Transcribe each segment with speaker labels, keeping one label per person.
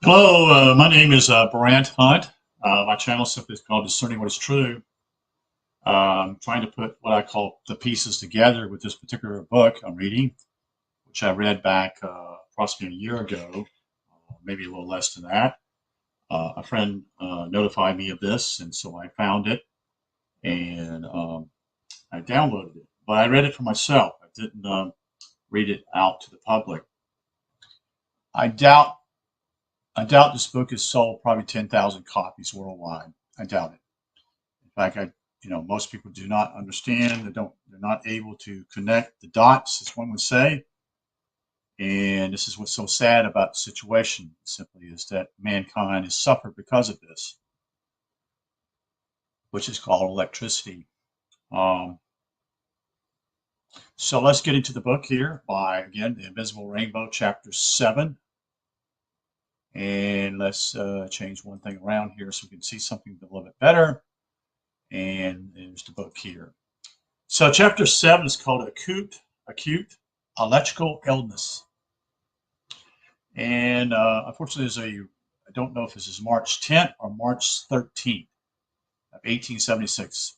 Speaker 1: Hello, my name is Brant Hunt. My channel simply is called Discerning What is True. Trying to put what I call the pieces together with this particular book I'm reading, which I read back approximately a year ago, maybe a little less than that. A friend notified me of this, and so I found it and I downloaded it. But I read it for myself. I didn't read it out to the public. I doubt I doubt this book has sold probably 10,000 copies worldwide. I doubt it. In fact, most people do not understand. They're not able to connect the dots, as one would say. And this is what's so sad about the situation, simply is that mankind has suffered because of this, which is called electricity. Um, so let's get into the book here by, again, The Invisible Rainbow, Chapter 7. And let's change one thing around here so we can see something a little bit better. And there's the book here. So chapter 7 is called Acute Electrical Illness. And unfortunately, I don't know if this is March 10th or March 13th of 1876.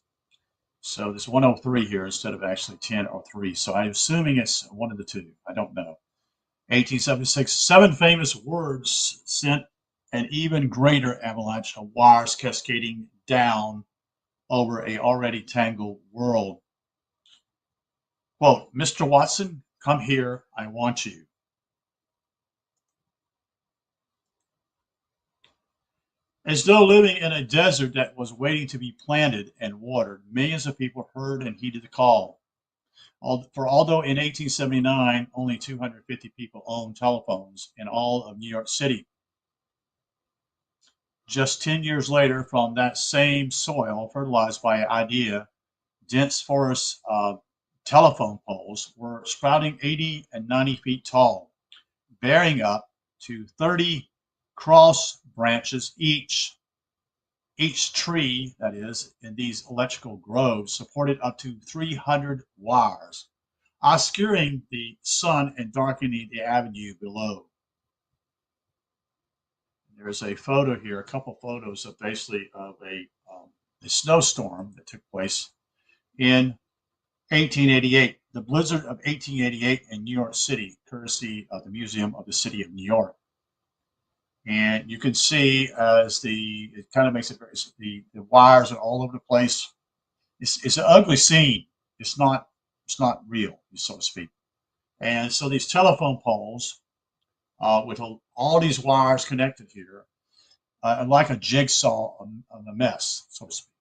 Speaker 1: So there's 103 here instead of actually 10 or 3. So I'm assuming it's one of the two. I don't know. 1876, 7 famous words sent an even greater avalanche of wires cascading down over a already tangled world. Quote, Mr. Watson, come here, I want you. As though living in a desert that was waiting to be planted and watered, millions of people heard and heeded the call. For although in 1879 only 250 people owned telephones in all of New York City, just 10 years later, from that same soil fertilized by idea, dense forests of telephone poles were sprouting 80 and 90 feet tall, bearing up to 30 cross branches each. Each tree, that is, in these electrical groves, supported up to 300 wires, obscuring the sun and darkening the avenue below. There's a photo here, a couple photos of basically of a snowstorm that took place in 1888, the blizzard of 1888 in New York City, courtesy of the Museum of the City of New York. And you can see it kind of makes it very, the wires are all over the place. It's an ugly scene. It's not real, so to speak. And so these telephone poles with all these wires connected here, like a jigsaw of a mess, so to speak.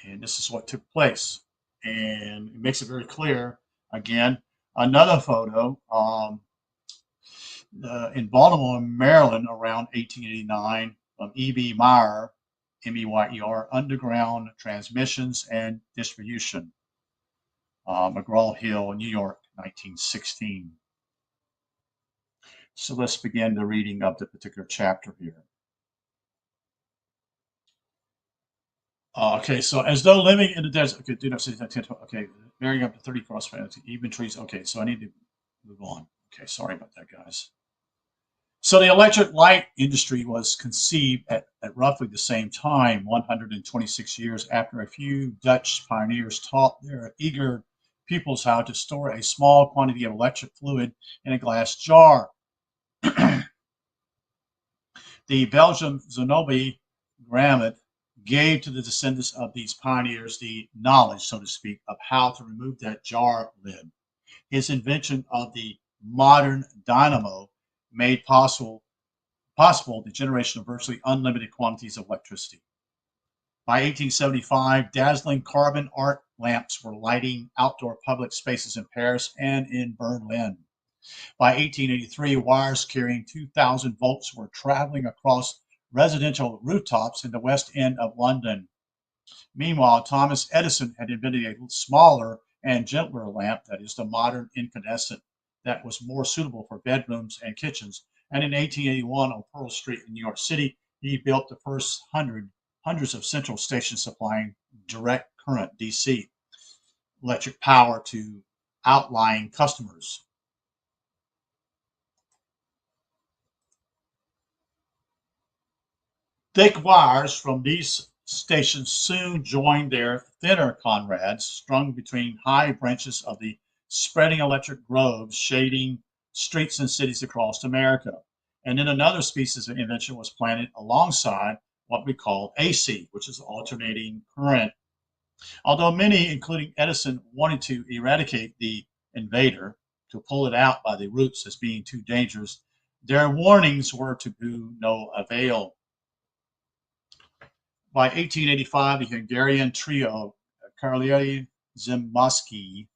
Speaker 1: And this is what took place. And it makes it very clear. Again, another photo in Baltimore, Maryland, around 1889, from E.B. Meyer, M-E-Y-E-R, Underground Transmissions and Distribution, McGraw-Hill, New York, 1916. So let's begin the reading of the particular chapter here. Okay, so as though living in the desert, okay, do not say that, okay, varying up to 30 cross branches, even trees. Okay, so I need to move on. Okay, sorry about that, guys. So the electric light industry was conceived at roughly the same time, 126 years after a few Dutch pioneers taught their eager pupils how to store a small quantity of electric fluid in a glass jar. The Belgian Zenobe Grammont gave to the descendants of these pioneers the knowledge, so to speak, of how to remove that jar lid. His invention of the modern dynamo made possible the generation of virtually unlimited quantities of electricity. By 1875, dazzling carbon arc lamps were lighting outdoor public spaces in Paris and in Berlin. By 1883, wires carrying 2,000 volts were traveling across residential rooftops in the West End of London. Meanwhile, Thomas Edison had invented a smaller and gentler lamp, that is, the modern incandescent, that was more suitable for bedrooms and kitchens. And in 1881, on Pearl Street in New York City, he built the first hundreds of central stations supplying direct current, DC, electric power to outlying customers. Thick wires from these stations soon joined their thinner comrades, strung between high branches of the spreading electric groves shading streets and cities across America. And then another species of invention was planted alongside what we call AC, which is alternating current. Although many, including Edison, wanted to eradicate the invader, to pull it out by the roots as being too dangerous, their warnings were to no avail. By 1885, the Hungarian trio Karolyi Zimowski,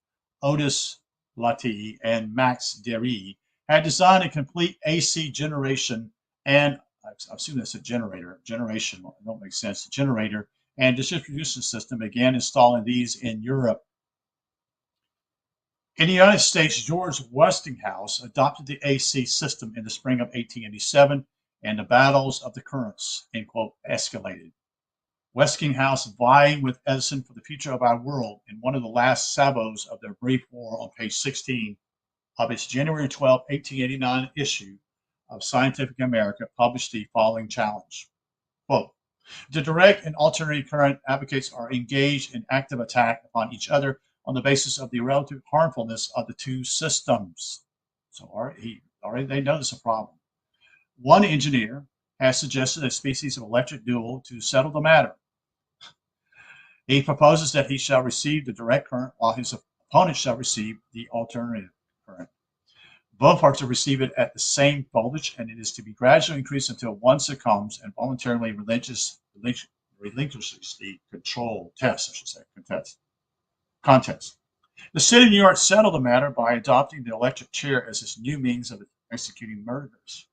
Speaker 1: Otis Lati, and Max Derry had designed a complete AC generation and I've assumed that's a generation, it don't make sense, generator and distribution system, began installing these in Europe. In the United States, George Westinghouse adopted the AC system in the spring of 1887, and the battles of the currents, end quote, escalated. Westinghouse vying with Edison for the future of our world in one of the last sabots of their brief war on page 16 of its January 12, 1889 issue of Scientific America published the following challenge. Quote, the direct and alternating current advocates are engaged in active attack upon each other on the basis of the relative harmfulness of the two systems. So already they know there's a problem. One engineer has suggested a species of electric duel to settle the matter. He proposes that he shall receive the direct current while his opponent shall receive the alternative current. Both are to receive it at the same voltage, and it is to be gradually increased until one succumbs and voluntarily relinquishes the control test, I should say, contest. The city of New York settled the matter by adopting the electric chair as its new means of executing murders.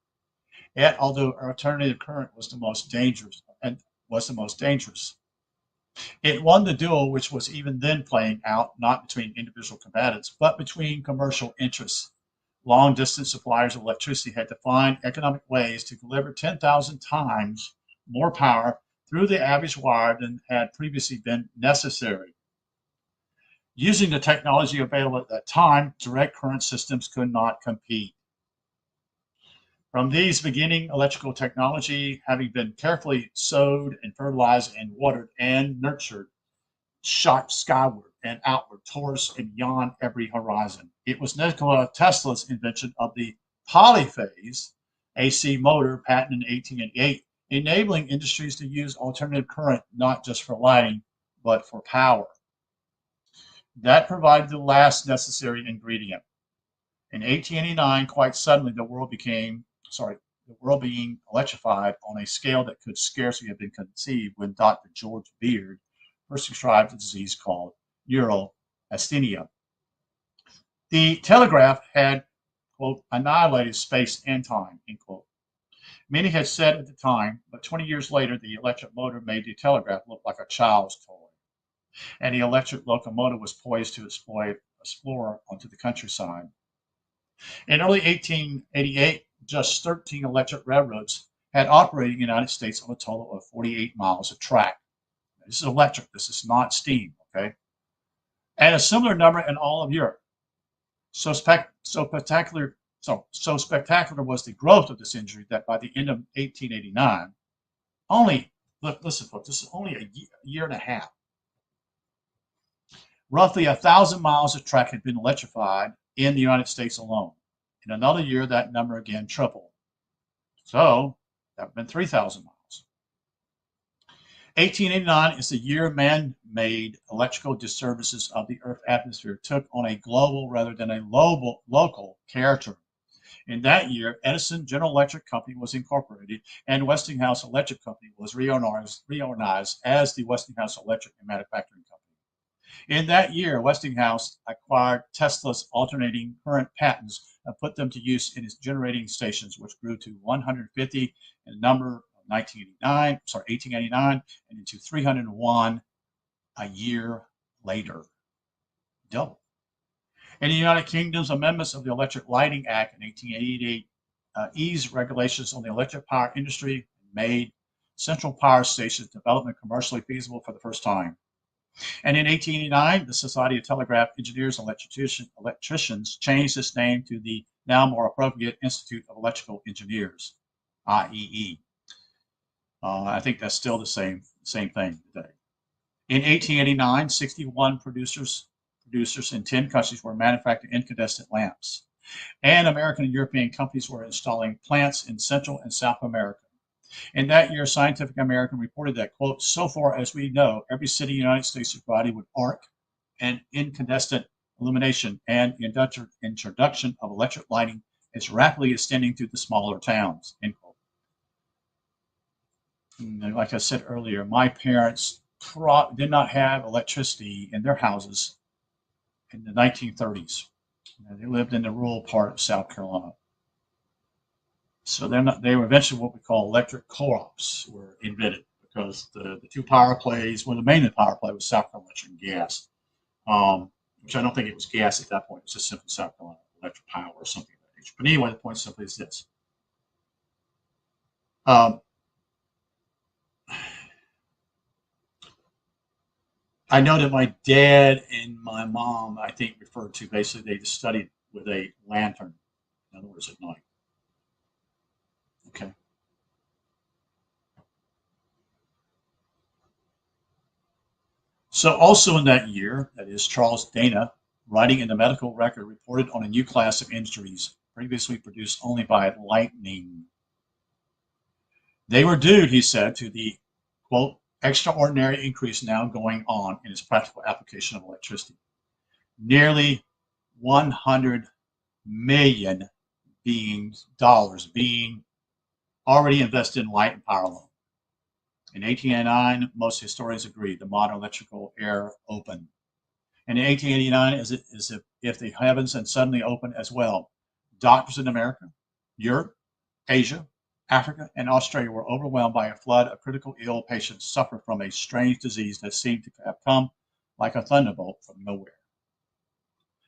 Speaker 1: Yet, although alternative current was the most dangerous, it won the duel, which was even then playing out not between individual combatants, but between commercial interests. Long distance suppliers of electricity had to find economic ways to deliver 10,000 times more power through the average wire than had previously been necessary. Using the technology available at that time, direct current systems could not compete. From these beginning electrical technology, having been carefully sowed and fertilized and watered and nurtured, shot skyward and outward towards and beyond every horizon. It was Nikola Tesla's invention of the polyphase AC motor, patented in 1888, enabling industries to use alternative current not just for lighting, but for power. That provided the last necessary ingredient. In 1889, quite suddenly, the world being electrified on a scale that could scarcely have been conceived when Dr. George Beard first described a disease called neurasthenia. The telegraph had, quote, annihilated space and time, end quote. Many had said at the time, but 20 years later, the electric motor made the telegraph look like a child's toy, and the electric locomotive was poised to explore onto the countryside. In early 1888, just 13 electric railroads had operated in the United States on a total of 48 miles of track. This is electric. This is not steam, okay? And a similar number in all of Europe. So spectacular was the growth of this industry that by the end of 1889, listen folks, this is only a year and a half. Roughly 1,000 miles of track had been electrified in the United States alone. In another year, that number again tripled. So that would have been 3,000 miles. 1889 is the year man-made electrical disturbances of the Earth's atmosphere took on a global rather than a local character. In that year, Edison General Electric Company was incorporated, and Westinghouse Electric Company was reorganized as the Westinghouse Electric and Manufacturing Company. In that year, Westinghouse acquired Tesla's alternating current patents and put them to use in its generating stations, which grew to 150 in number of 1889, and into 301 a year later. Double. In the United Kingdom's amendments of the Electric Lighting Act in 1888 eased regulations on the electric power industry and made central power stations development commercially feasible for the first time. And in 1889, the Society of Telegraph Engineers and Electricians changed its name to the now more appropriate Institute of Electrical Engineers, IEE. I think that's still the same thing today. In 1889, 61 producers in 10 countries were manufacturing incandescent lamps, and American and European companies were installing plants in Central and South America. In that year, Scientific American reported that, quote, so far as we know, every city in the United States is provided with arc and incandescent illumination, and the introduction of electric lighting is rapidly extending to the smaller towns, end quote. And like I said earlier, my parents did not have electricity in their houses in the 1930s. They lived in the rural part of South Carolina. So they were eventually what we call electric co-ops were invented because the two power plays, well, the main power play was South Carolina Electric and Gas, which I don't think it was gas at that point. It was just simply South Carolina Electric Power or something of that nature. But anyway, the point simply is this. I know that my dad and my mom, I think, referred to basically they just studied with a lantern, in other words, at night. Okay. So also in that year, that is Charles Dana, writing in the medical record, reported on a new class of injuries previously produced only by lightning. They were due, he said, to the, quote, extraordinary increase now going on in its practical application of electricity. Nearly 100 million dollars being already invested in light and power alone. In 1889, most historians agreed the modern electrical era opened. And in 1889, as if the heavens had suddenly opened as well. Doctors in America, Europe, Asia, Africa, and Australia were overwhelmed by a flood of critical ill patients suffering from a strange disease that seemed to have come like a thunderbolt from nowhere.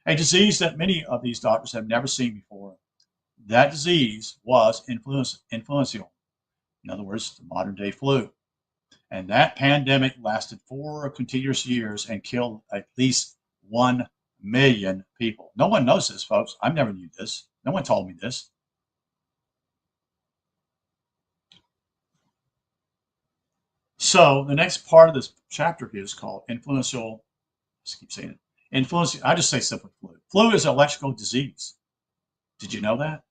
Speaker 1: A disease that many of these doctors have never seen before. That disease was influenza. In other words, the modern day flu. And that pandemic lasted 4 continuous years and killed at least 1 million people. No one knows this, folks. I never knew this. No one told me this. So the next part of this chapter here is called influential. I keep saying it. Influential. I just say simply flu. Flu is an electrical disease. Did you know that?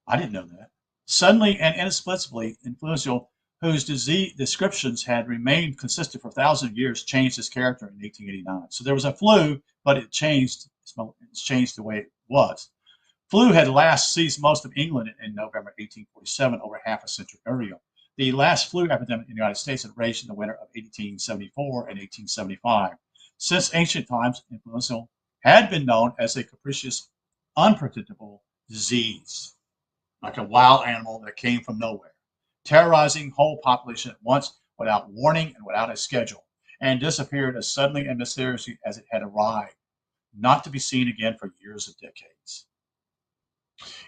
Speaker 1: I didn't know that. Suddenly and inexplicably, influential, whose disease descriptions had remained consistent for thousands of years, changed its character in 1889. So there was a flu, but it changed. It's changed the way it was. Flu had last seized most of England in November 1847, over half a century earlier. The last flu epidemic in the United States had raged in the winter of 1874 and 1875. Since ancient times, influenza had been known as a capricious, unpredictable disease, like a wild animal that came from nowhere, terrorizing whole population at once without warning and without a schedule, and disappeared as suddenly and mysteriously as it had arrived, not to be seen again for years or decades.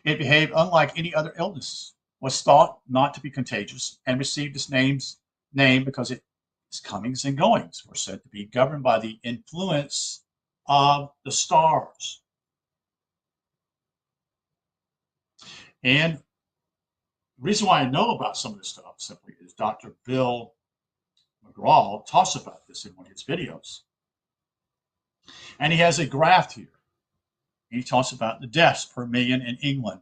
Speaker 1: It behaved unlike any other illness, was thought not to be contagious, and received its name because its comings and goings were said to be governed by the influence of the stars. And the reason why I know about some of this stuff simply is Dr. Bill McGraw talks about this in one of his videos. And he has a graph here. He talks about the deaths per million in England.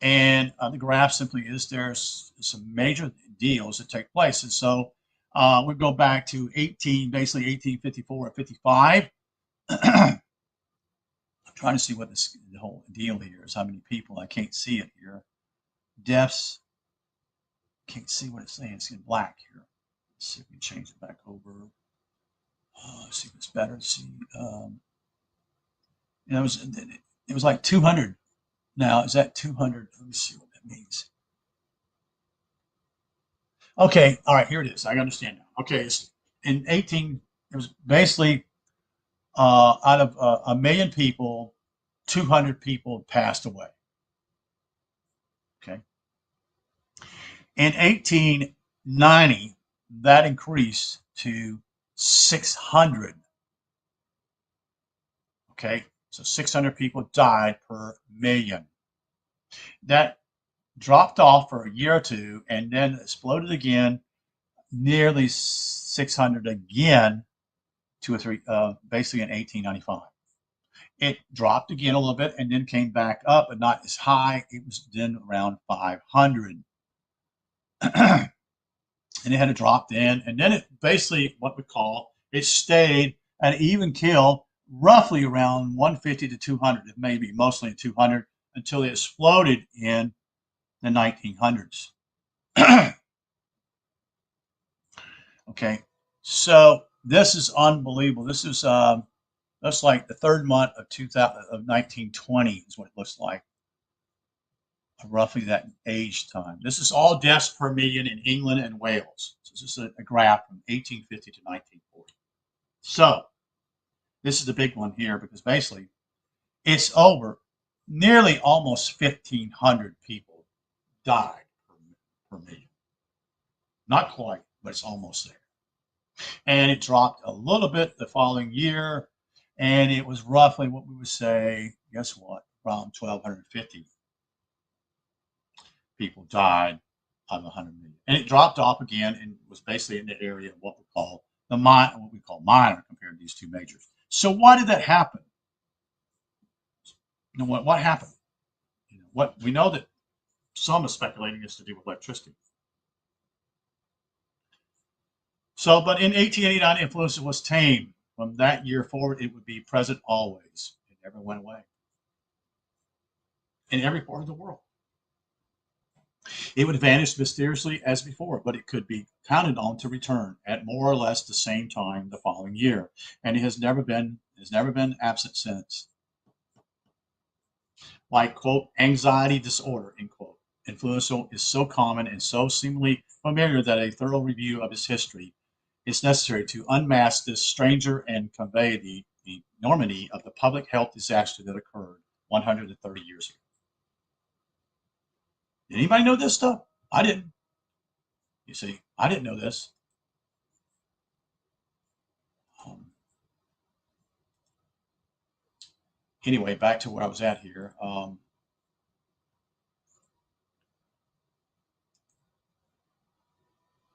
Speaker 1: And the graph simply is there's some major deals that take place. And so we go back to basically 1854 and 55. I'm trying to see what the whole deal here is, how many people. I can't see it here. Deaths. Can't see what it's saying. It's in black here. Let's see if we can change it back over. Let's see if it's better. Let's see. It was like 200. Now, is that 200? Let me see what that means. Okay, all right, here it is. I understand now. Okay, it's in 18, it was basically out of a million people, 200 people passed away. Okay. In 1890, that increased to 600. Okay, so 600 people died per million. That dropped off for a year or two, and then exploded again, nearly 600 again, two or three, basically in 1895. It dropped again a little bit and then came back up, but not as high. It was then around 500. And it had dropped in, and then it basically, what we call, it stayed at an even kill, roughly around 150 to 200, maybe mostly 200, until it exploded in the 1900s. Okay, so this is unbelievable. This is that's like the third month of 2000 of 1920 is what it looks like, roughly that age time. This is all deaths per million in England and Wales. So this is a graph from 1850 to 1940. So this is the big one here because basically it's over. Nearly almost 1,500 people died per million. Not quite, but it's almost there. And it dropped a little bit the following year, and it was roughly what we would say, guess what, around 1,250 people died out of 100 million. And it dropped off again and was basically in the area of what we call minor compared to these two majors. So why did that happen? You know, what happened? You know, what we know that some are speculating is to do with electricity. So, but in 1889, influenza was tamed. From that year forward, it would be present always. It never went away. In every part of the world. It would vanish mysteriously as before, but it could be counted on to return at more or less the same time the following year, and it has never been absent since. Like, quote, anxiety disorder, end quote. Influenza is so common and so seemingly familiar that a thorough review of its history is necessary to unmask this stranger and convey the enormity of the public health disaster that occurred 130 years ago. Did anybody know this stuff? I didn't. You see, I didn't know this. Um, anyway, back to where I was at here.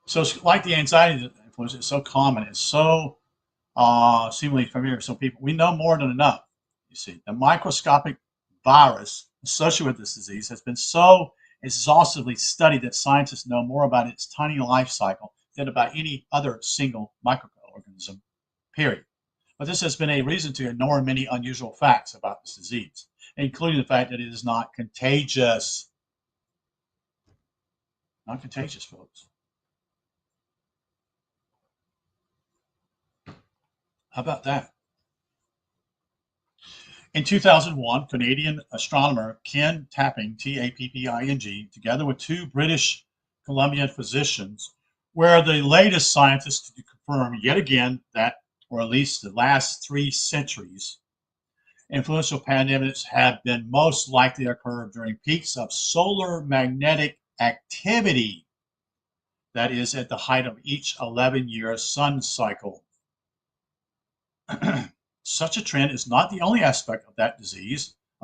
Speaker 1: So it's like the anxiety influenza is so common, it's so seemingly familiar. So people, we know more than enough. You see, the microscopic virus associated with this disease has been so exhaustively studied that scientists know more about its tiny life cycle than about any other single microorganism, period. But this has been a reason to ignore many unusual facts about this disease, including the fact that it is not contagious. Not contagious, folks. How about that? In 2001, Canadian astronomer Ken Tapping, Tapping, together with two British Columbian physicians, were the latest scientists to confirm yet again that, or at least the last 3 centuries, influential pandemics have been most likely to occur during peaks of solar magnetic activity, that is, at the height of each 11-year sun cycle. Such a trend is not the only aspect of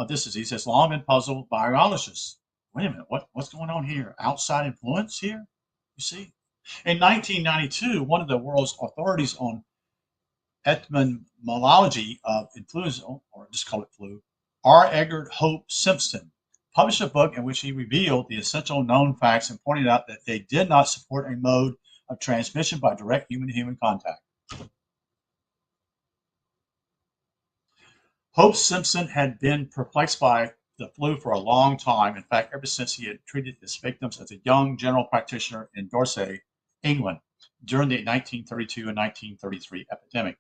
Speaker 1: this disease has long been puzzled biologists. Wait a minute, what's going on here? Outside influence here? You see? In 1992, one of the world's authorities on epidemiology of influenza, or just call it flu, R. Edgar Hope Simpson, published a book in which he revealed the essential known facts and pointed out that they did not support a mode of transmission by direct human-to-human contact. Hope Simpson had been perplexed by the flu for a long time. In fact, ever since he had treated its victims as a young general practitioner in Dorset, England, during the 1932 and 1933 epidemic.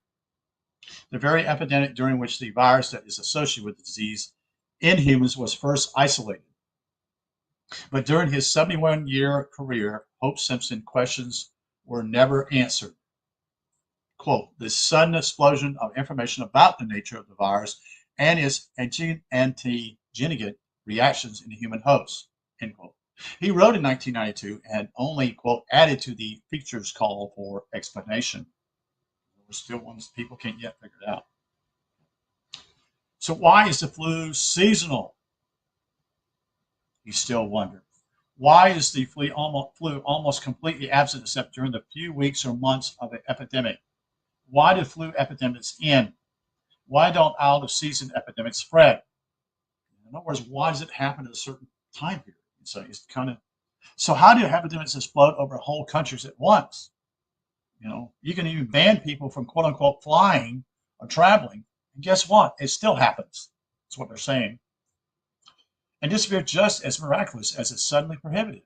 Speaker 1: The very epidemic during which the virus that is associated with the disease in humans was first isolated. But during his 71-year career, Hope Simpson questions were never answered. Quote, the sudden explosion of information about the nature of the virus and its antigenic reactions in the human host, end quote. He wrote in 1992 and only, quote, added to the features call for explanation. There's still ones people can't yet figure it out. So why is the flu seasonal? You still wonder. Why is the flu almost completely absent except during the few weeks or months of an epidemic? Why do flu epidemics end? Why don't out-of-season epidemics spread? In other words, why does it happen at a certain time period? So it's kind of so. How do epidemics explode over whole countries at once? You can even ban people from quote unquote flying or traveling, and guess what? It still happens. That's what they're saying. And disappear just as miraculous as it's suddenly prohibited.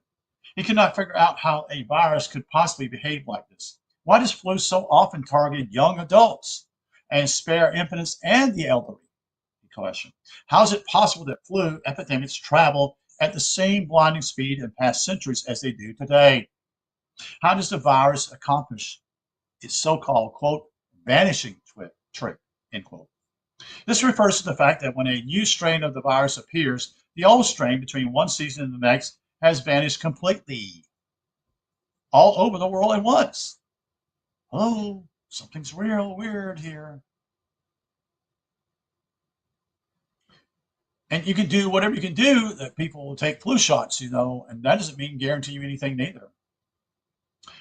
Speaker 1: He could not figure out how a virus could possibly behave like this. Why does flu so often target young adults and spare infants and the elderly? He questioned. How is it possible that flu epidemics travel at the same blinding speed in past centuries as they do today? How does the virus accomplish its so-called, quote, vanishing trick, end quote? This refers to the fact that when a new strain of the virus appears, the old strain between one season and the next has vanished completely all over the world at once. Oh, something's real weird here. And you can do whatever you can do that people will take flu shots, and that doesn't mean guarantee you anything neither.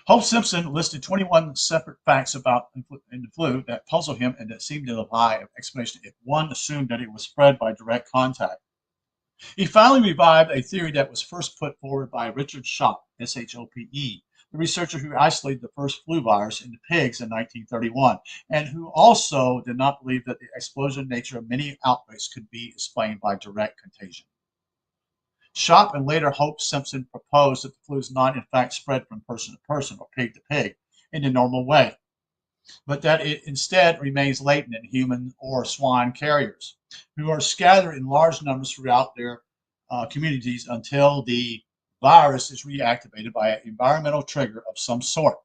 Speaker 1: Hope Simpson listed 21 separate facts about the flu that puzzled him and that seemed to defy explanation if one assumed that it was spread by direct contact. He finally revived a theory that was first put forward by Richard Schope, S-H-O-P-E, the researcher who isolated the first flu virus in the pigs in 1931, and who also did not believe that the explosive nature of many outbreaks could be explained by direct contagion. Schope and later Hope Simpson proposed that the flu is not in fact spread from person to person or pig to pig in the normal way, but that it instead remains latent in human or swine carriers who are scattered in large numbers throughout their communities until the virus is reactivated by an environmental trigger of some sort.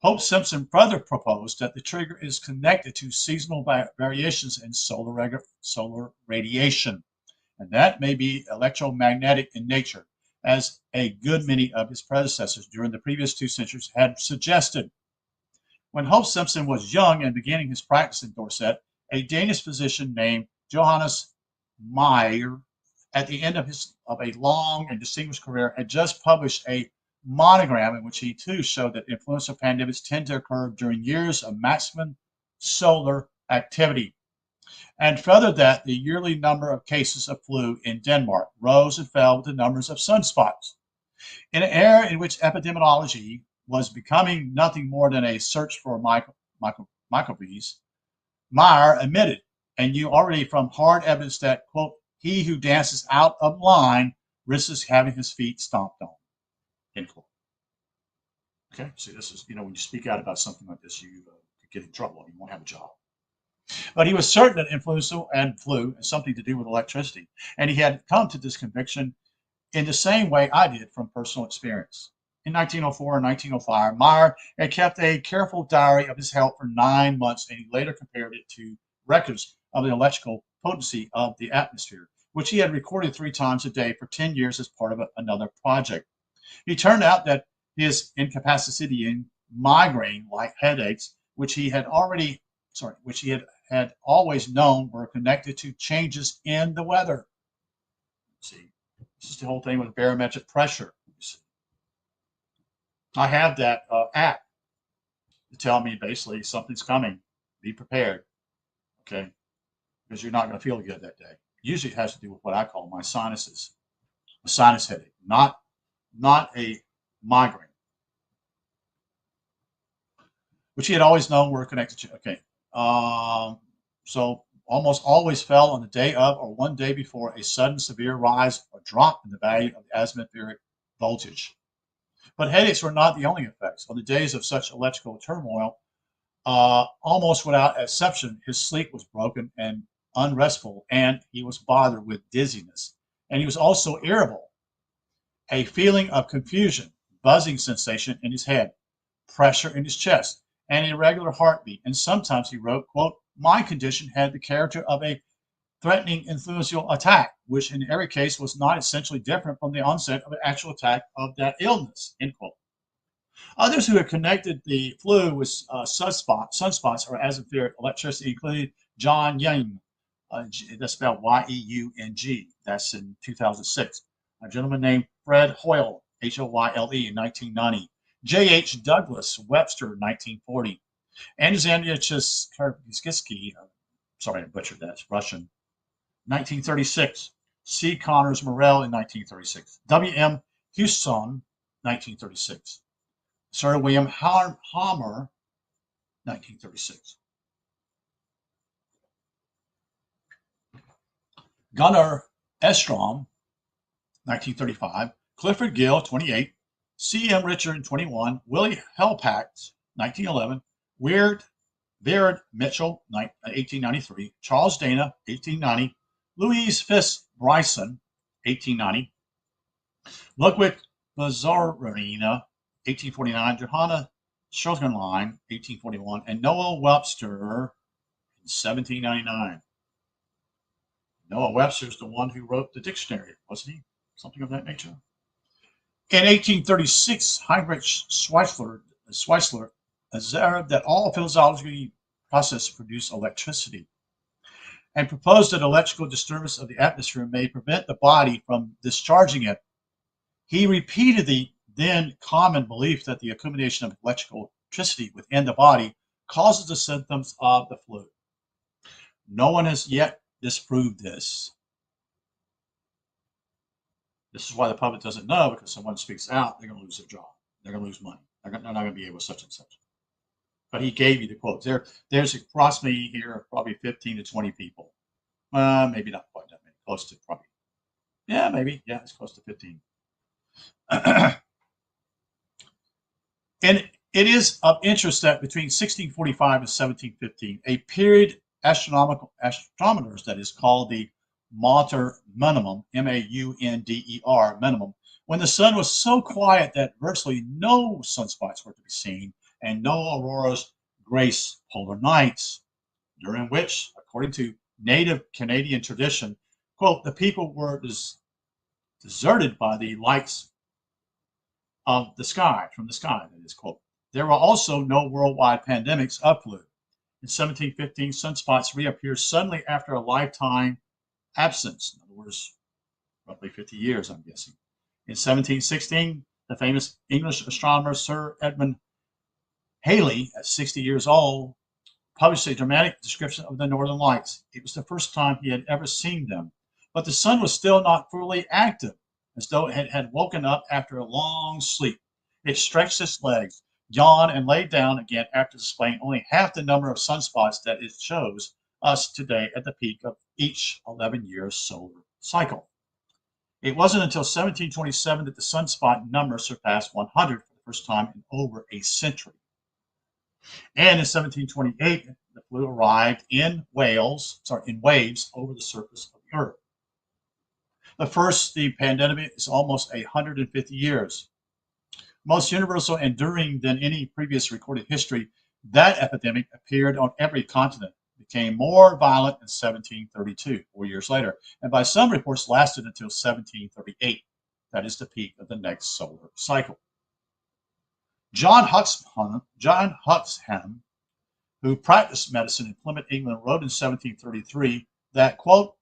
Speaker 1: Hope Simpson further proposed that the trigger is connected to seasonal variations in solar radiation, and that may be electromagnetic in nature, as a good many of his predecessors during the previous 2 centuries had suggested. When Hope Simpson was young and beginning his practice in Dorset, a Danish physician named Johannes Meyer, at the end of a long and distinguished career, had just published a monogram in which he too showed that influenza pandemics tend to occur during years of maximum solar activity, and further that the yearly number of cases of flu in Denmark rose and fell with the numbers of sunspots. In an era in which epidemiology was becoming nothing more than a search for microbes, Meyer admitted, and you already from hard evidence that, quote, he who dances out of line risks having his feet stomped on, end quote. Okay, see, this is, when you speak out about something like this, you could get in trouble. You won't have a job. But he was certain that influenza and flu had something to do with electricity, and he had come to this conviction in the same way I did from personal experience. In 1904 and 1905, Meyer had kept a careful diary of his health for 9 months, and he later compared it to records of the electrical potency of the atmosphere, which he had recorded 3 times a day for 10 years as part of another project. It turned out that his incapacitating migraine-like headaches, which he had always known were connected to changes in the weather. See, this is the whole thing with barometric pressure. I have that app to tell me basically something's coming. Be prepared, okay? Because you're not going to feel good that day. Usually it has to do with what I call my sinuses, a sinus headache, not a migraine, which he had always known were connected to. Okay, so almost always fell on the day of or one day before a sudden severe rise or drop in the value of the atmospheric voltage. But headaches were not the only effects. On the days of such electrical turmoil, almost without exception, his sleep was broken and unrestful, and he was bothered with dizziness. And he was also irritable, a feeling of confusion, buzzing sensation in his head, pressure in his chest, and irregular heartbeat. And sometimes he wrote, quote, my condition had the character of a threatening influential attack, which in every case was not essentially different from the onset of an actual attack of that illness, end quote. Others who have connected the flu with sunspots or atmospheric electricity included John Young, that's spelled Y-E-U-N-G. That's in 2006. A gentleman named Fred Hoyle, Hoyle, in 1990. J.H. Douglas Webster, 1940. Alexander Chizkivsky, sorry, I butchered that, it's Russian, 1936. C. Connors Morell in 1936. W.M. Houston, 1936. Sir William Hammer, 1936. Gunnar Estrom, 1935. Clifford Gill, 28. C.M. Richard, 21. Willie Hellpax, 1911. Beard Mitchell, 1893. Charles Dana, 1890. Louise Fisk Bryson, 1890. Ludwig Bazarina, 1849. Johanna Schoenlein, 1841. And Noah Webster in 1799. Noah Webster's the one who wrote the dictionary, wasn't he? Something of that nature. In 1836, Heinrich Schweitzer observed that all physiological processes produce electricity and proposed that electrical disturbance of the atmosphere may prevent the body from discharging it. He repeated the then common belief that the accumulation of electricity within the body causes the symptoms of the flu. No one has yet disproved this. This is why the public doesn't know, because someone speaks out, they're going to lose their job. They're going to lose money. They're not going to be able to such and such. But he gave you the quotes. There's approximately here probably 15 to 20 people. Maybe not quite that many. Close to probably. Yeah, maybe. Yeah, it's close to 15. And it is of interest that between 1645 and 1715, a period astronomers that is called the Mater minimum, M-A-U-N-D-E-R, minimum, when the sun was so quiet that virtually no sunspots were to be seen and no auroras grace polar nights, during which, according to native Canadian tradition, quote, the people were deserted by the lights of the sky, from the sky, that is, quote. There were also no worldwide pandemics of flu. In 1715, sunspots reappeared suddenly after a lifetime absence. In other words, roughly 50 years, I'm guessing. In 1716, the famous English astronomer Sir Edmund Halley, at 60 years old, published a dramatic description of the northern lights. It was the first time he had ever seen them, but the sun was still not fully active, as though it had woken up after a long sleep. It stretched its legs, yawned, and lay down again after displaying only half the number of sunspots that it shows us today at the peak of each 11-year solar cycle. It wasn't until 1727 that the sunspot number surpassed 100 for the first time in over a century. And in 1728, the flu arrived in waves over the surface of the Earth. The pandemic is almost 150 years. Most universal and enduring than any previous recorded history, that epidemic appeared on every continent, became more violent in 1732, 4 years later, and by some reports lasted until 1738. That is the peak of the next solar cycle. John Huxham, who practiced medicine in Plymouth, England, wrote in 1733 that, quote,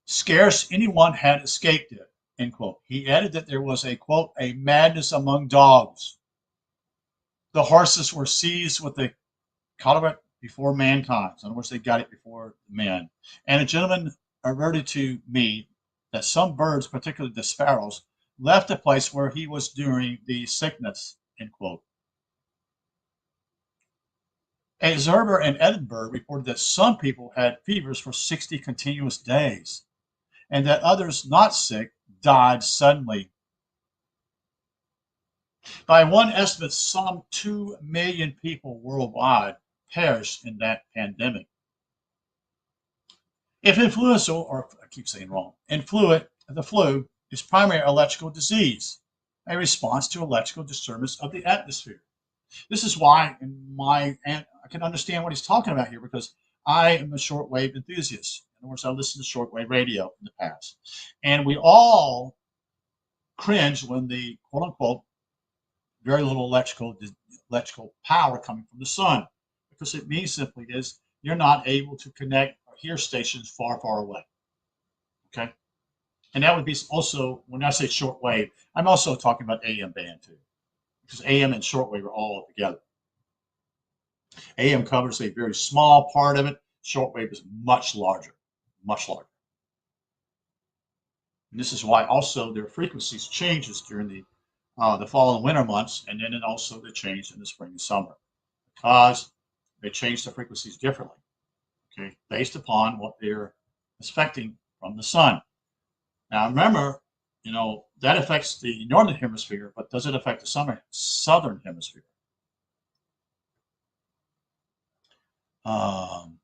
Speaker 1: scarce anyone had escaped it, end quote. He added that there was a, quote, a madness among dogs. The horses were seized with the cholera before mankind. In other words, they got it before men. And a gentleman averted to me that some birds, particularly the sparrows, left the place where he was during the sickness, end quote. A observer in Edinburgh reported that some people had fevers for 60 continuous days, and that others not sick died suddenly. By one estimate, some 2 million people worldwide perished in that pandemic. If influenza, or I keep saying wrong, the flu is primary electrical disease, a response to electrical disturbance of the atmosphere. This is why I can understand what he's talking about here, because I am a shortwave enthusiast. In other words, I listened to shortwave radio in the past. And we all cringe when the quote unquote very little electrical power coming from the sun, because it means simply is you're not able to connect or hear stations far, far away. Okay? And that would be also, when I say shortwave, I'm also talking about AM band too, because AM and shortwave are all together. AM covers a very small part of it. Shortwave is much larger, much larger. And this is why also their frequencies changes during the fall and winter months, and then it also they change in the spring and summer because they change the frequencies differently, okay, based upon what they're expecting from the sun. Now remember, that affects the northern hemisphere, but does it affect the southern hemisphere? Um,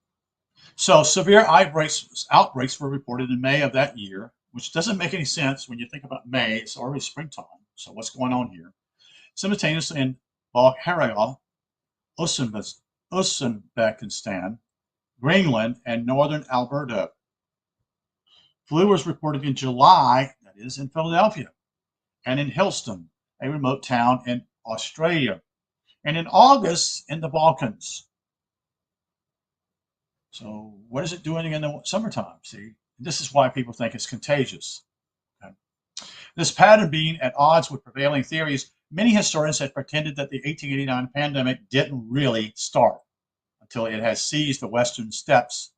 Speaker 1: so severe outbreaks were reported in May of that year, which doesn't make any sense when you think about May. It's already springtime. So what's going on here? Simultaneously in Bulgaria, Uzbekistan, Greenland, and northern Alberta. Flu was reported in July, that is in Philadelphia, and in Hillston, a remote town in Australia, and in August in the Balkans. So what is it doing in the summertime? See, this is why people think it's contagious. Okay. This pattern being at odds with prevailing theories, many historians had pretended that the 1889 pandemic didn't really start until it had seized the western steppes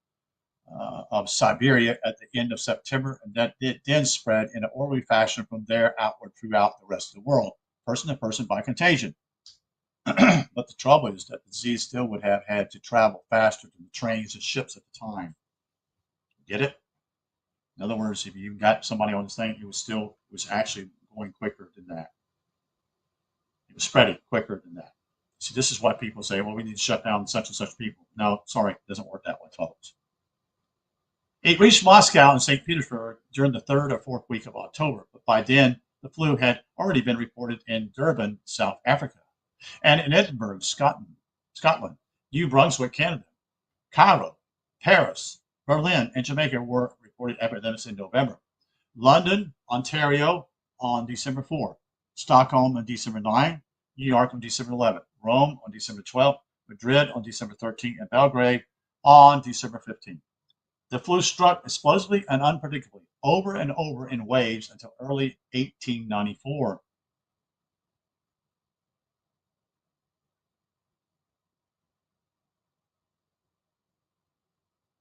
Speaker 1: of Siberia at the end of September, and that it then spread in an orderly fashion from there outward throughout the rest of the world, person to person by contagion. But the trouble is that the disease still would have had to travel faster than the trains and ships at the time. Get it? In other words, if you got somebody on this thing, it was actually going quicker than that. It was spreading quicker than that. See, this is why people say, well, we need to shut down such and such people. No, sorry, it doesn't work that way, folks. It reached Moscow and St. Petersburg during the third or fourth week of October, but by then the flu had already been reported in Durban, South Africa, and in Edinburgh, Scotland, New Brunswick, Canada, Cairo, Paris, Berlin, and Jamaica were reported epidemics in November. London, Ontario on December 4, Stockholm on December 9, New York on December 11, Rome on December 12, Madrid on December 13, and Belgrade on December 15. The flu struck explosively and unpredictably over and over in waves until early 1894.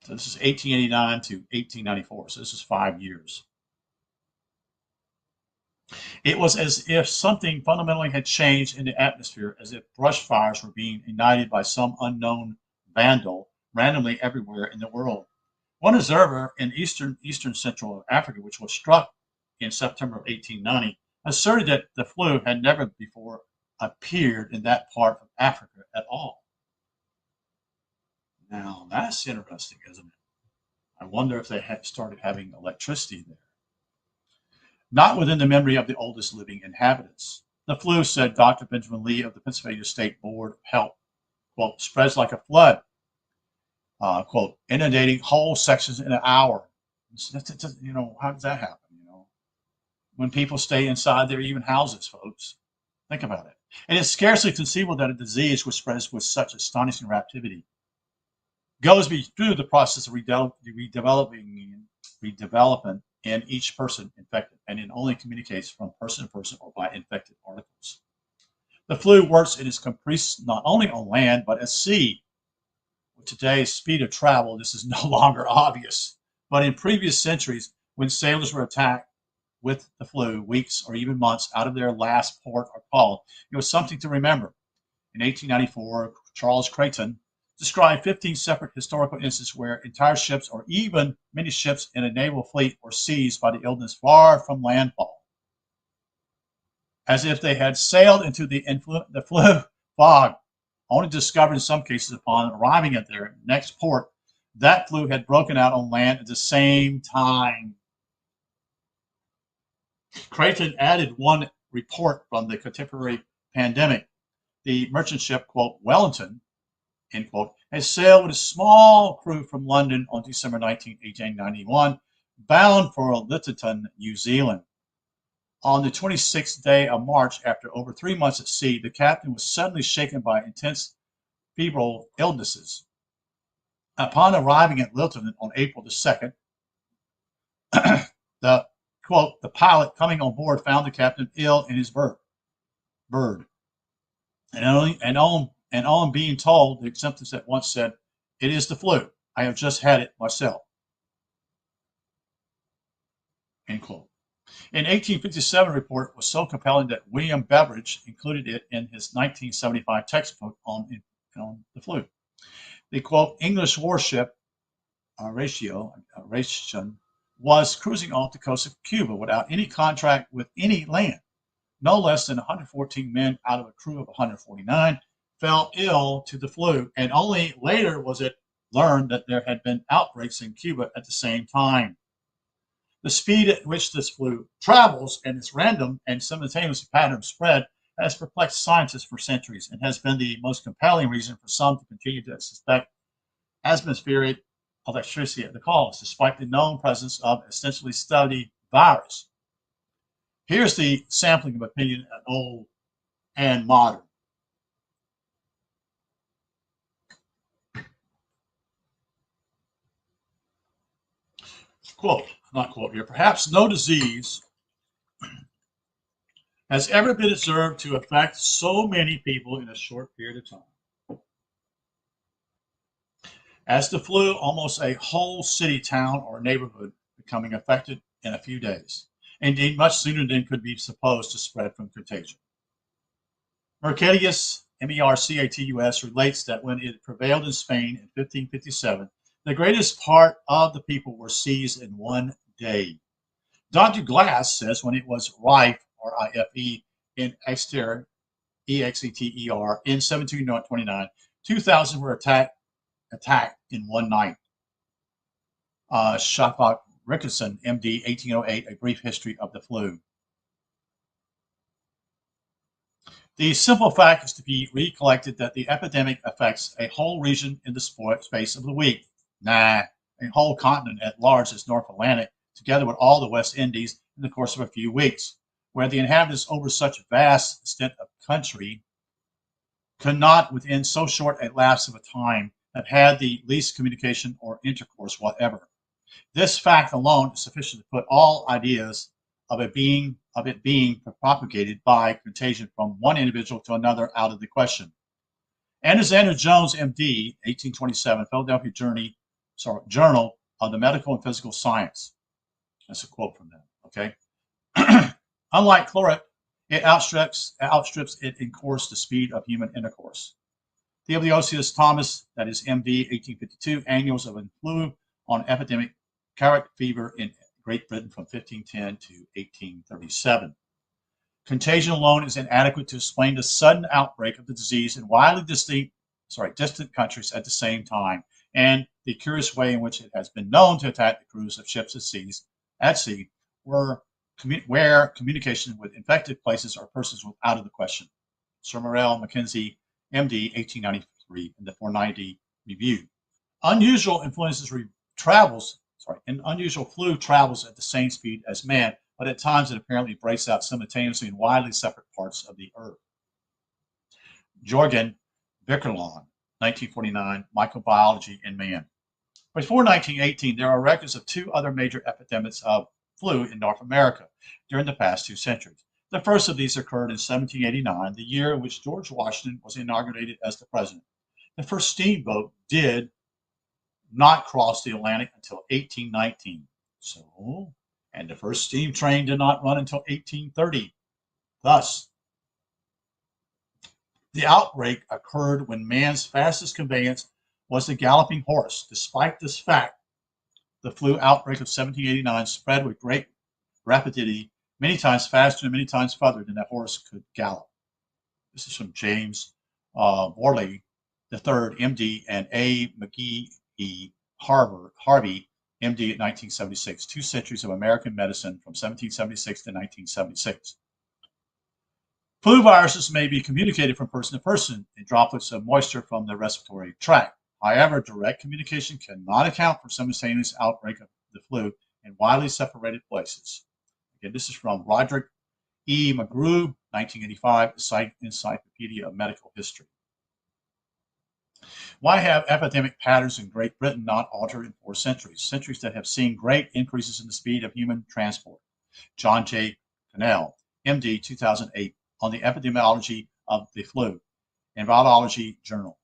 Speaker 1: So this is 1889 to 1894. So this is 5 years. It was as if something fundamentally had changed in the atmosphere, as if brush fires were being ignited by some unknown vandal randomly everywhere in the world. One observer in eastern central Africa, which was struck in September of 1890, asserted that the flu had never before appeared in that part of Africa at all. Now that's interesting, isn't it? I wonder if they had started having electricity there. Not within the memory of the oldest living inhabitants. The flu, said Dr. Benjamin Lee of the Pennsylvania State Board of Health, quote, spreads like a flood, quote, inundating whole sections in an hour. How does that happen? When people stay inside their even houses, folks. Think about it. And it's scarcely conceivable that a disease which spreads with such astonishing rapidity goes through the process of redevelopment in each person infected, and it only communicates from person to person or by infected particles. The flu works in its caprice not only on land but at sea. With today's speed of travel, this is no longer obvious. But in previous centuries, when sailors were attacked with the flu weeks or even months out of their last port or call, it was something to remember. In 1894, Charles Creighton described 15 separate historical instances where entire ships or even many ships in a naval fleet were seized by the illness far from landfall, as if they had sailed into the flu fog, only discovered in some cases upon arriving at their next port that flu had broken out on land at the same time. Creighton added one report from the contemporary pandemic. The merchant ship, quote, Wellington, end quote, had sailed with a small crew from London on December 19, 1891, bound for Lyttelton, New Zealand. On the 26th day of March, after over 3 months at sea, the captain was suddenly shaken by intense febrile illnesses. Upon arriving at Lyttelton on April the 2nd, the quote, the pilot coming on board found the captain ill in his bird. And on being told, the symptoms at once said, it is the flu. I have just had it myself. End quote. An 1857 report was so compelling that William Beveridge included it in his 1975 textbook on the flu. The quote, English warship Ration was cruising off the coast of Cuba without any contract with any land. No less than 114 men out of a crew of 149 fell ill to the flu, and only later was it learned that there had been outbreaks in Cuba at the same time. The speed at which this flu travels and its random and simultaneous pattern of spread has perplexed scientists for centuries and has been the most compelling reason for some to continue to suspect atmospheric electricity at the cause, despite the known presence of essentially studied virus. Here's the sampling of opinion at old and modern. Quote, not quote here, perhaps no disease has ever been observed to affect so many people in a short period of time. As the flu, almost a whole city, town, or neighborhood becoming affected in a few days. Indeed, much sooner than could be supposed to spread from contagion. Mercatus, Mercatus, relates that when it prevailed in Spain in 1557, the greatest part of the people were seized in one day. Dr. Glass says when it was rife, R-I-F-E, in Exeter, E-X-E-T-E-R, in 1729, 2,000 were attacked in one night. Shafak Rickerson, MD, 1808, A Brief History of the Flu. The simple fact is to be recollected that the epidemic affects a whole region in the space of the week. A whole continent at large as North Atlantic, together with all the West Indies in the course of a few weeks, where the inhabitants over such vast extent of country could not, within so short a lapse of a time, have had the least communication or intercourse whatever. This fact alone is sufficient to put all ideas of it being propagated by contagion from one individual to another out of the question. Alexander Jones, MD, 1827, Philadelphia Journal of the Medical and Physical Science. That's a quote from them. Okay. Unlike chlorit, it outstrips it in course the speed of human intercourse. Theodosius Thomas, that is MD, 1852, Annuals of Flu on Epidemic Carrot Fever in Great Britain from 1510 to 1837. Contagion alone is inadequate to explain the sudden outbreak of the disease in widely distant countries at the same time, and the curious way in which it has been known to attack the crews of ships at sea, where communication with infected places or persons was out of the question. Sir Morrell Mackenzie, MD, 1893, in the 490 Review. Unusual flu travels at the same speed as man, but at times it apparently breaks out simultaneously in widely separate parts of the earth. Jorgen Birkelon, 1949, Microbiology in Man. Before 1918, there are records of two other major epidemics of flu in North America during the past 2 centuries. The first of these occurred in 1789, the year in which George Washington was inaugurated as the president. The first steamboat did not cross the Atlantic until 1819. And the first steam train did not run until 1830. Thus, the outbreak occurred when man's fastest conveyance was the galloping horse. Despite this fact, the flu outbreak of 1789 spread with great rapidity, many times faster and many times farther than a horse could gallop. This is from James Morley III, MD, and A. McGee Harvey, MD, at 1976, 2 centuries of American medicine from 1776 to 1976. Flu viruses may be communicated from person to person in droplets of moisture from the respiratory tract. However, direct communication cannot account for simultaneous outbreak of the flu in widely separated places. Again, this is from Roderick E. McGrew, 1985, Encyclopedia of Medical History. Why have epidemic patterns in Great Britain not altered in 4 centuries? Centuries that have seen great increases in the speed of human transport. John J. Cannell, MD, 2008, on the epidemiology of the flu in Virology Journal.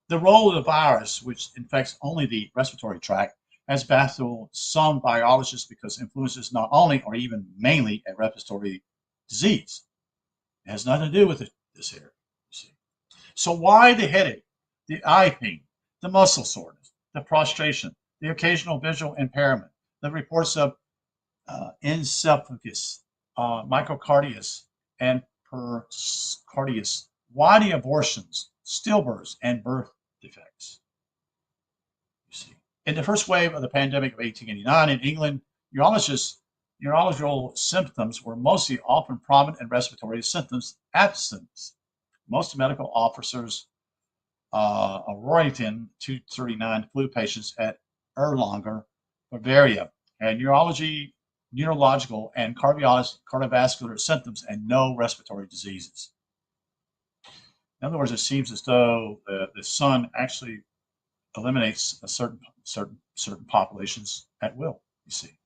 Speaker 1: The role of the virus, which infects only the respiratory tract, has baffled some biologists because influenza is not only or even mainly a respiratory disease. It has nothing to do with this here. You see. So why the headache, the eye pain, the muscle soreness, the prostration, the occasional visual impairment, the reports of encephalitis, myocarditis, and pericarditis, why the abortions, stillbirths, and birth defects? You see, in the first wave of the pandemic of 1889 in England, neurological symptoms were mostly often prominent and respiratory symptoms absent. Most medical officers Roentgen 239 flu patients at Erlanger, Bavaria, had neurological and cardiovascular symptoms and no respiratory diseases. In other words, it seems as though the sun actually eliminates a certain populations at will, you see.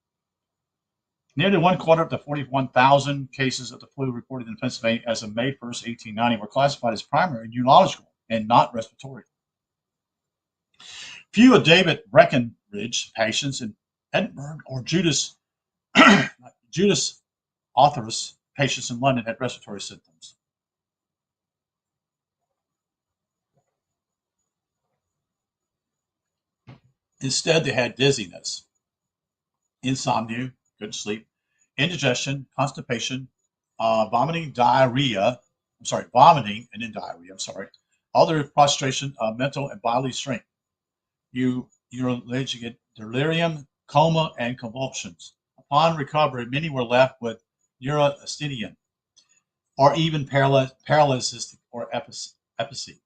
Speaker 1: Nearly 1/4 of the 41,000 cases of the flu reported in Pennsylvania as of May 1st, 1890 were classified as primary neurological and not respiratory. Few of David Breckenridge patients in Edinburgh or Judas Arthurus patients in London had respiratory symptoms. Instead, they had dizziness, insomnia, couldn't sleep, indigestion, constipation, vomiting and then diarrhea, other prostration of mental and bodily strength. You're alleged to get delirium, coma, and convulsions. Upon recovery, many were left with neurasthenia, or even paralysis or epilepsy.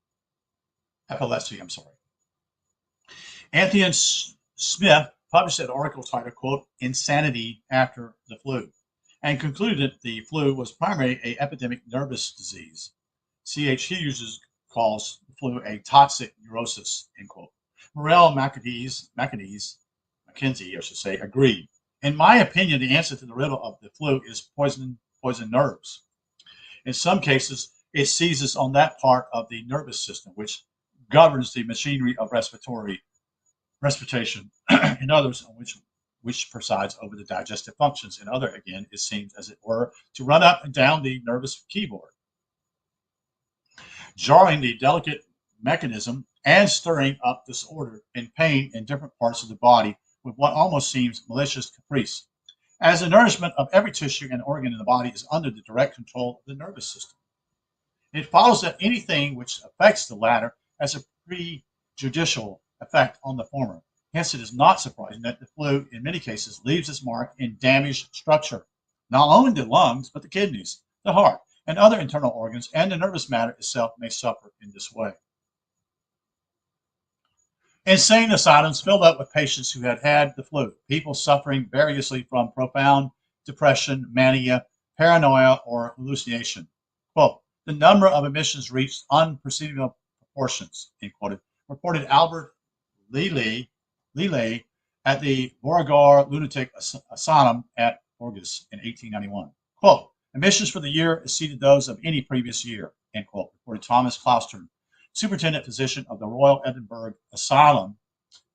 Speaker 1: Anthony Smith published an article titled, quote, Insanity After the Flu, and concluded that the flu was primarily an epidemic nervous disease. C.H. Hughes calls the flu a toxic neurosis, end quote. Morel Mackenzie, agreed. In my opinion, the answer to the riddle of the flu is poison nerves. In some cases, it seizes on that part of the nervous system which governs the machinery of respiration. In others, on which presides over the digestive functions. In other, again, it seems, as it were, to run up and down the nervous keyboard, jarring the delicate mechanism and stirring up disorder and pain in different parts of the body with what almost seems malicious caprice, as the nourishment of every tissue and organ in the body is under the direct control of the nervous system. It follows that anything which affects the latter has a prejudicial effect on the former. Hence, it is not surprising that the flu, in many cases, leaves its mark in damaged structure, not only the lungs, but the kidneys, the heart, and other internal organs, and the nervous matter itself may suffer in this way. Insane asylums filled up with patients who had had the flu, people suffering variously from profound depression, mania, paranoia, or hallucination. Quote, the number of admissions reached unperceivable proportions, end quote, reported Albert Lilly at the Beauregard Lunatic Asylum at Bourges in 1891. Quote, admissions for the year exceeded those of any previous year, end quote, reported Thomas Cloustern, superintendent physician of the Royal Edinburgh Asylum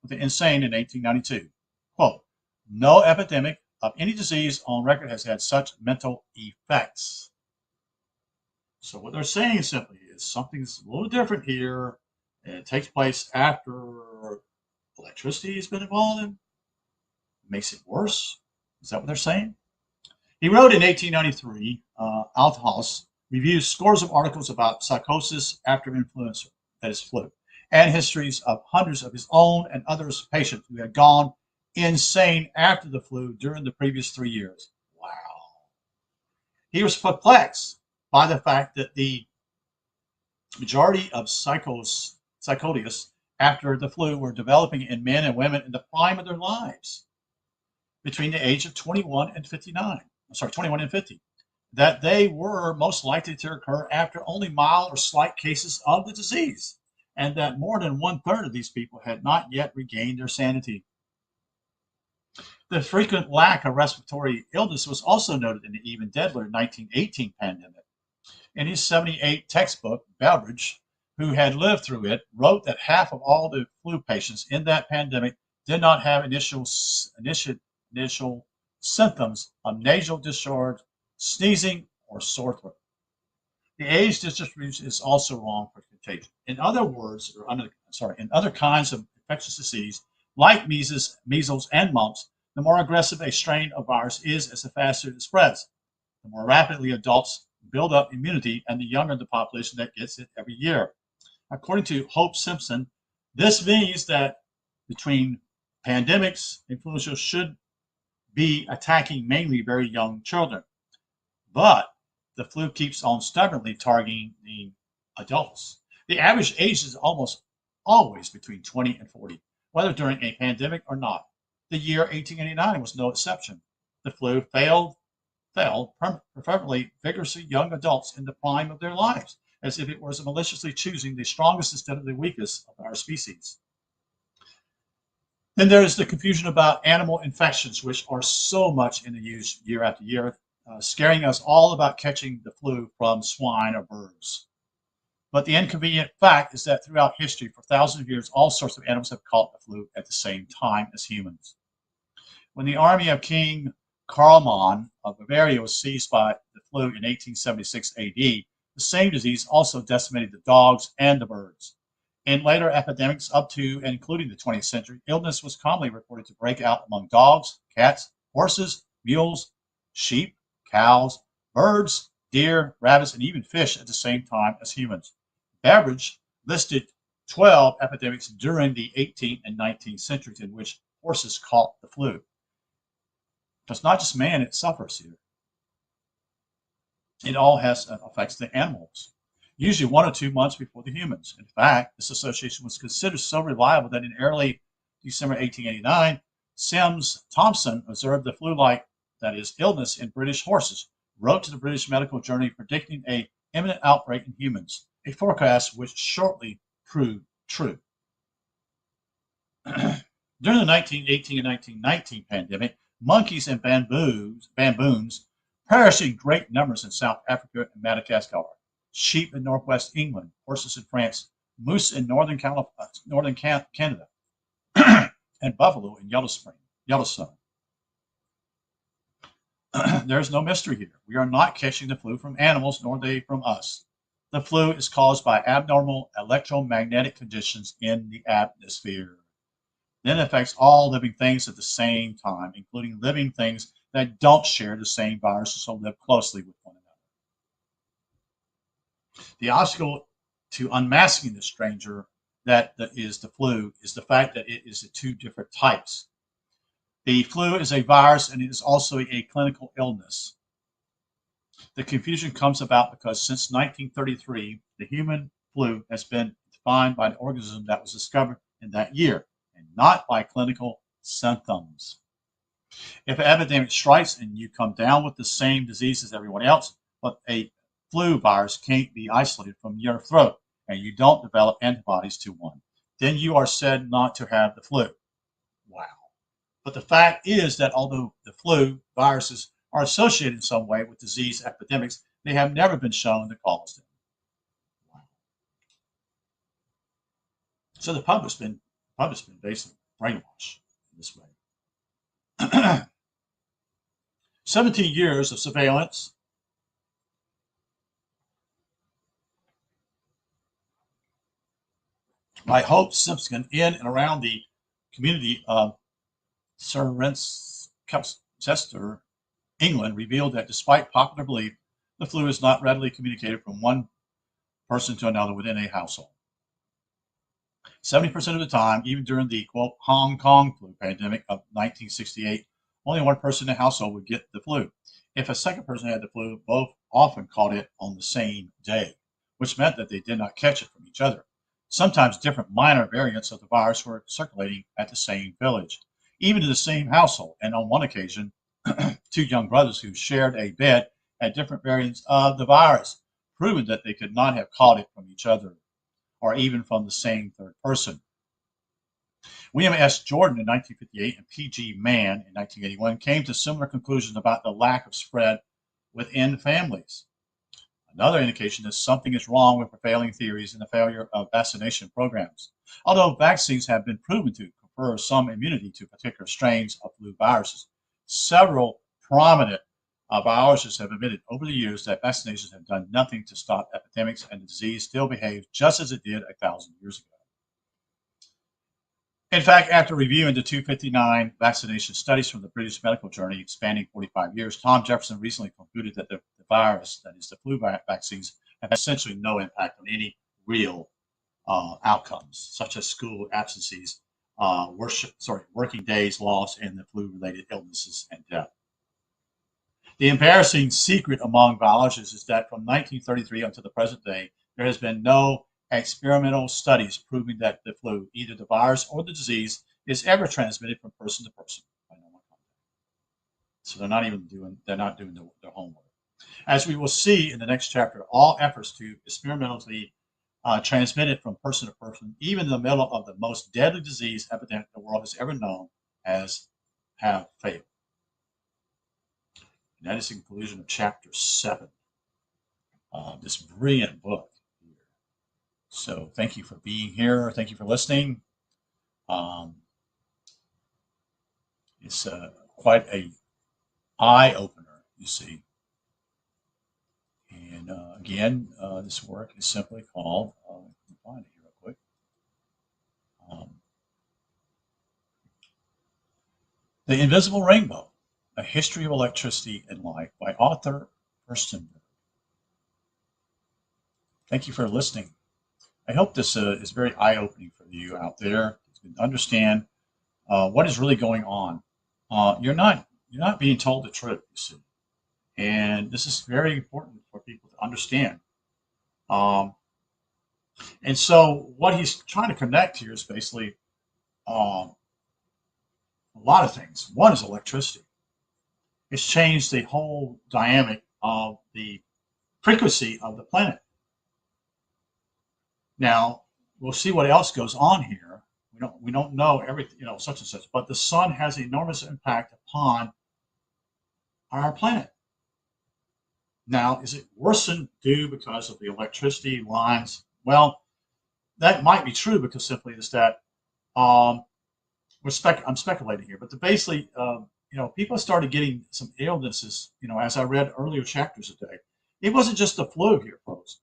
Speaker 1: with the insane in 1892. Quote, no epidemic of any disease on record has had such mental effects. So what they're saying simply is something's a little different here, and it takes place after electricity has been involved in. Makes it worse. Is that what they're saying? He wrote in 1893, Althaus reviews scores of articles about psychosis after influenza, that is flu, and histories of hundreds of his own and others' patients who had gone insane after the flu during the previous 3 years. Wow. He was perplexed by the fact that the majority of psychosis after the flu were developing in men and women in the prime of their lives, between the age of 21 and 50, that they were most likely to occur after only mild or slight cases of the disease, and that more than 1/3 of these people had not yet regained their sanity. The frequent lack of respiratory illness was also noted in the even deadlier 1918 pandemic. In his 78 textbook, Beveridge, who had lived through it, wrote that half of all the flu patients in that pandemic did not have initial symptoms of nasal discharge, sneezing, or sore throat. The age distribution is also wrong for contagion. In other words, in other kinds of infectious disease, like measles, and mumps, the more aggressive a strain of virus is, as the faster it spreads. The more rapidly adults build up immunity, and the younger the population that gets it every year. According to Hope Simpson, this means that between pandemics, influenza should be attacking mainly very young children. But the flu keeps on stubbornly targeting the adults. The average age is almost always between 20 and 40, whether during a pandemic or not. The year 1889 was no exception. The flu fell preferably vigorously young adults in the prime of their lives, as if it was maliciously choosing the strongest instead of the weakest of our species. Then there is the confusion about animal infections, which are so much in the use year after year, scaring us all about catching the flu from swine or birds. But the inconvenient fact is that throughout history, for thousands of years, all sorts of animals have caught the flu at the same time as humans. When the army of King Karlman of Bavaria was seized by the flu in 1876 AD, the same disease also decimated the dogs and the birds. In later epidemics up to and including the 20th century, illness was commonly reported to break out among dogs, cats, horses, mules, sheep, cows, birds, deer, rabbits, and even fish at the same time as humans. Beveridge listed 12 epidemics during the 18th and 19th centuries in which horses caught the flu. It's not just man that suffers here. It all affects the animals, usually 1 or 2 months before the humans. In fact, this association was considered so reliable that in early December 1889, Sims Thompson observed the flu-like, that is, illness in British horses, wrote to the British Medical Journal predicting an imminent outbreak in humans, a forecast which shortly proved true. During the 1918 and 1919 pandemic, monkeys and baboons perished in great numbers in South Africa and Madagascar, sheep in northwest England, horses in France, moose in northern Canada, and buffalo in Yellowstone. There's no mystery here. We are not catching the flu from animals, nor they from us. The flu is caused by abnormal electromagnetic conditions in the atmosphere. Then it affects all living things at the same time, including living things that don't share the same viruses or live closely with one another. The obstacle to unmasking the stranger that is the flu is the fact that it is 2 different types. The flu is a virus and it is also a clinical illness. The confusion comes about because since 1933, the human flu has been defined by the organism that was discovered in that year, and not by clinical symptoms. If an epidemic strikes and you come down with the same disease as everyone else, but a flu virus can't be isolated from your throat and you don't develop antibodies to one, then you are said not to have the flu. Wow. But the fact is that although the flu viruses are associated in some way with disease epidemics, they have never been shown to cause them. Wow. So the public's been basically brainwashed in this way. 17 years of surveillance by Hope Simpson in and around the community of Cirencester, England, revealed that despite popular belief, the flu is not readily communicated from one person to another within a household. 70% of the time, even during the, quote, Hong Kong flu pandemic of 1968, only one person in the household would get the flu. If a second person had the flu, both often caught it on the same day, which meant that they did not catch it from each other. Sometimes different minor variants of the virus were circulating at the same village, even in the same household. And on one occasion, 2 young brothers who shared a bed had different variants of the virus, proving that they could not have caught it from each other or even from the same third person. William S. Jordan in 1958 and P.G. Mann in 1981 came to similar conclusions about the lack of spread within families. Another indication that something is wrong with prevailing theories and the failure of vaccination programs. Although vaccines have been proven to confer some immunity to particular strains of flu viruses, several prominent biologists have admitted over the years that vaccinations have done nothing to stop epidemics, and the disease still behaves just as it did 1,000 years ago. In fact, after reviewing the 259 vaccination studies from the British medical journey spanning 45 years, Tom Jefferson recently concluded that the virus, that is the flu vaccines, have essentially no impact on any real outcomes, such as school absences, working days lost, and the flu-related illnesses and death. The embarrassing secret among biologists is that from 1933 until the present day, there has been no experimental studies proving that the flu, either the virus or the disease, is ever transmitted from person to person by normal contact. So they're not doing their homework. As we will see in the next chapter, all efforts to experimentally transmit it from person to person, even in the middle of the most deadly disease epidemic the world has ever known, have failed. And that is the conclusion of chapter 7 of this brilliant book here. So thank you for being here. Thank you for listening. It's quite a eye-opener, you see. And again, this work is simply called, let me find it here real quick. The Invisible Rainbow, A History of Electricity and Life by author Firstenberg. Thank you for listening. I hope this is very eye-opening for you out there to understand what is really going on. You're not being told the truth, you see. And this is very important for people to understand. And so what he's trying to connect here is basically a lot of things. One is electricity. It's changed the whole dynamic of the frequency of the planet. Now, we'll see what else goes on here. We don't know everything, such and such, but the sun has an enormous impact upon our planet. Now, is it worsened due because of the electricity lines? Well, that might be true because simply is that I'm speculating here, but basically, people started getting some illnesses. As I read earlier chapters today, it wasn't just the flu here, folks.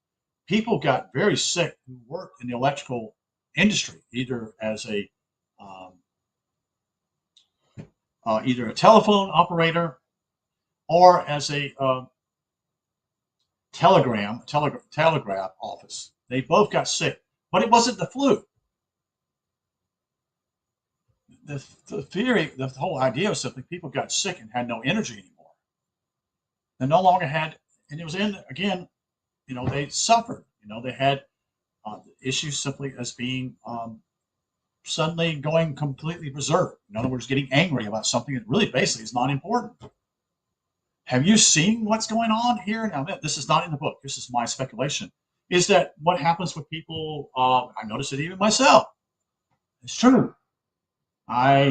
Speaker 1: People got very sick who worked in the electrical industry, either as a telephone operator or as a telegraph office. They both got sick, but it wasn't the flu. The theory, the whole idea was simply people got sick and had no energy anymore. They no longer had, and it was again, they suffered. They had issues simply as being suddenly going completely berserk. In other words, getting angry about something that really basically is not important. Have you seen what's going on here? Now, this is not in the book. This is my speculation. Is that what happens with people? I notice it even myself. It's true.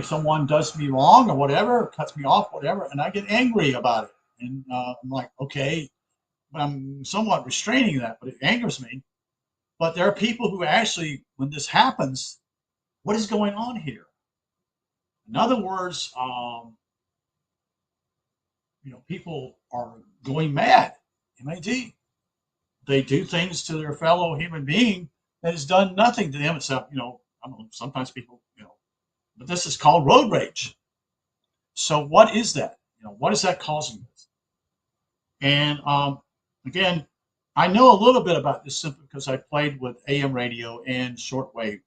Speaker 1: Someone does me wrong or whatever, cuts me off, whatever, and I get angry about it. And I'm like, okay, but I'm somewhat restraining that, but it angers me. But there are people who actually, when this happens, what is going on here? In other words, people are going mad, MAD. They do things to their fellow human being that has done nothing to them except, I don't know, sometimes people, but this is called road rage. So what is that? What is that causing this? And again, I know a little bit about this simply because I played with AM radio and shortwave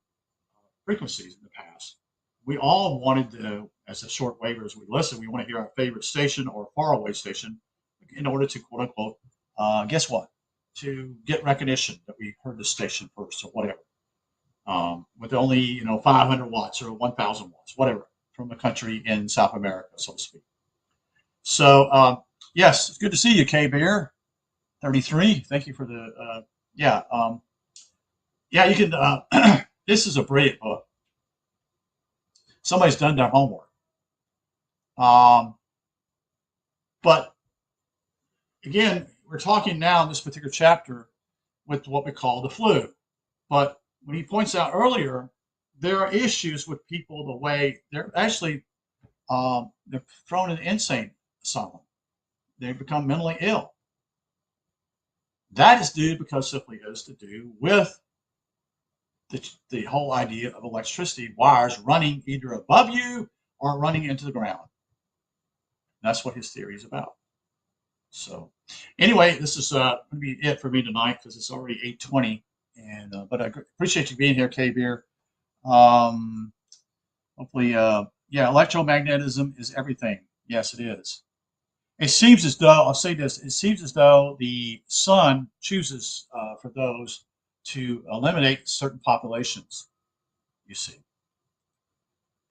Speaker 1: frequencies in the past. We all wanted to, as a shortwavers, we listen, we want to hear our favorite station or faraway station in order to, quote unquote, guess what? To get recognition that we heard the station first or whatever. With only 500 watts or 1,000 watts, whatever, from a country in South America, so to speak. So yes, it's good to see you, K Bear 33. Thank you for the you can. This is a brilliant book. somebody's done their homework. But again, we're talking now in this particular chapter with what we call the flu. But when he points out earlier, there are issues with people the way they're actually they're thrown in an insane asylum. They become mentally ill. That is due because simply has to do with the whole idea of electricity wires running either above you or running into the ground. That's what his theory is about. So anyway, this is going to be it for me tonight because it's already 8:20. And but I appreciate you being here, K Beer. Hopefully, yeah, electromagnetism is everything. Yes, it is. It seems as though, I'll say this, it seems as though the sun chooses for those to eliminate certain populations, you see.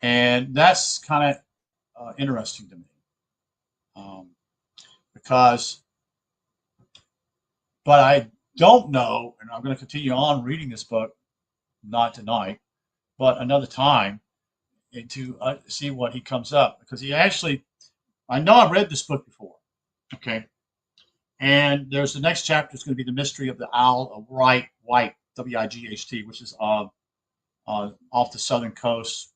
Speaker 1: And that's kind of interesting to me. Because, but I don't know, and I'm going to continue on reading this book, not tonight, but another time, and to see what he comes up. Because he actually, I know I read this book before, okay? And there's the next chapter is going to be the mystery of the Isle of Wight, W-I-G-H-T, which is off the southern coast.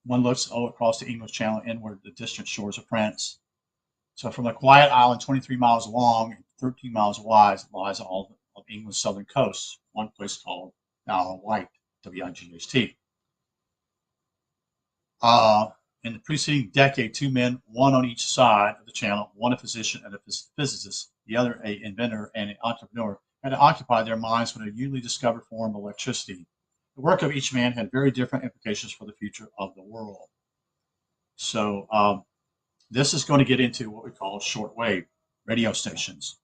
Speaker 1: One looks across the English Channel inward the distant shores of France. So from a quiet island 23 miles long and 13 miles wide, it lies all of England's southern coast, one place called the Isle of Wight, W-I-G-H-T. In the preceding decade, two men, one on each side of the channel, one a physician and a physicist, the other an inventor and an entrepreneur, had occupied their minds with a newly discovered form of electricity. The work of each man had very different implications for the future of the world. So this is going to get into what we call shortwave radio stations.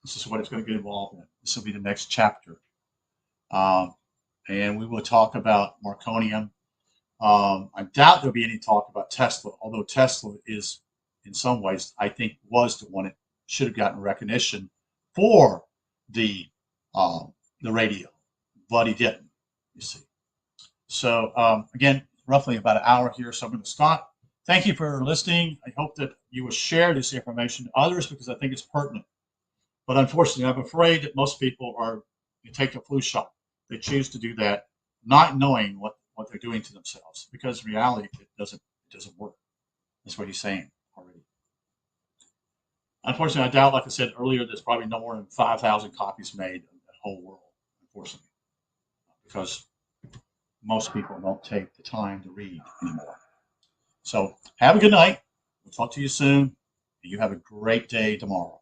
Speaker 1: This is what it's going to get involved in. This will be the next chapter. And we will talk about Marconium. I doubt there'll be any talk about Tesla, although Tesla is, in some ways, I think was the one that should have gotten recognition for the radio, but he didn't, you see. So again, roughly about an hour here, so I'm going to stop. Thank you for listening. I hope that you will share this information to others because I think it's pertinent. But unfortunately, I'm afraid that most people you take a flu shot. They choose to do that, not knowing what they're doing to themselves, because in reality, it doesn't work. That's what he's saying already. Unfortunately, I doubt, like I said earlier, there's probably no more than 5,000 copies made in the whole world, unfortunately, because most people don't take the time to read anymore. So have a good night. We'll talk to you soon. You have a great day tomorrow.